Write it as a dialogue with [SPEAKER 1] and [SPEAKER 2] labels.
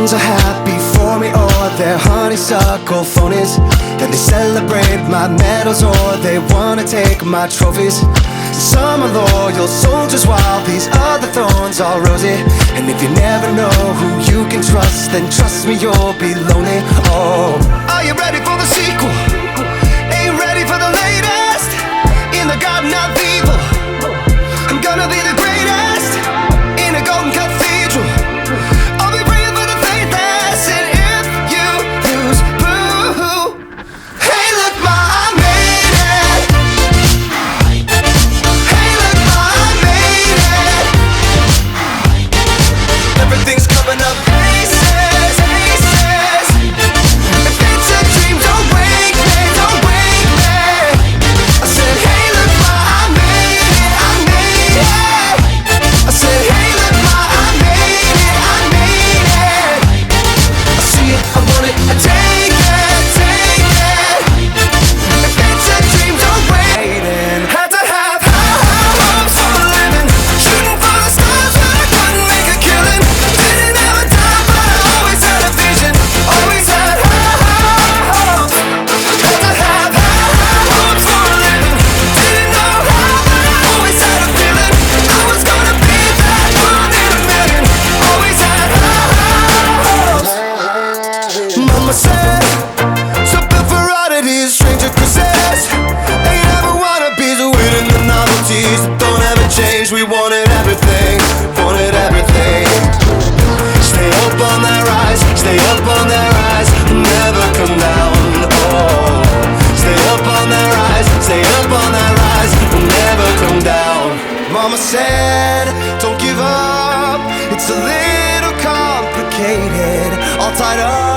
[SPEAKER 1] friends are happy for me, or they're honeysuckle phonies. Then they celebrate my medals, or they wanna take my trophies. Some are loyal soldiers, while these other thorns are rosy. And if you never know who you can trust, then trust me, you'll be lonely. Oh, are you ready for the sequel? Ain't you ready for the latest? In the garden of evil, I'm gonna be the greatest. In a golden cathedral, I'll be praying for the faithless. And if you lose, boo. Hey, look, ma, I made it. Hey, look, ma, I made it. Everything's coming up aces, aces. If it's a dream, don't wake me, don't wake me. I said, hey, look, ma, I made it, I made it. I said, hey, look, ma, I made it, I made it. I see it, I want it, I take it, take it. If it's a dream, don't wait. Had to have high hopes for a living, shooting for the stars, but I couldn't make a killing. Didn't have a dime, but I always had a vision, always had high hopes. Had to have high hopes for a living, didn't know how, but I always had a feeling I was gonna be that one in a million. Always had high hopes. Mama said, so built for oddities, stranger kisses. Ain't ever wannabes, waiting the novelties that don't ever change. We wanted everything, wanted everything. Stay up on that rise, stay up on that rise, never come down. Oh, stay up on that rise, stay up on that rise, never come down. Mama said, don't give up, it's a little complicated, all tied up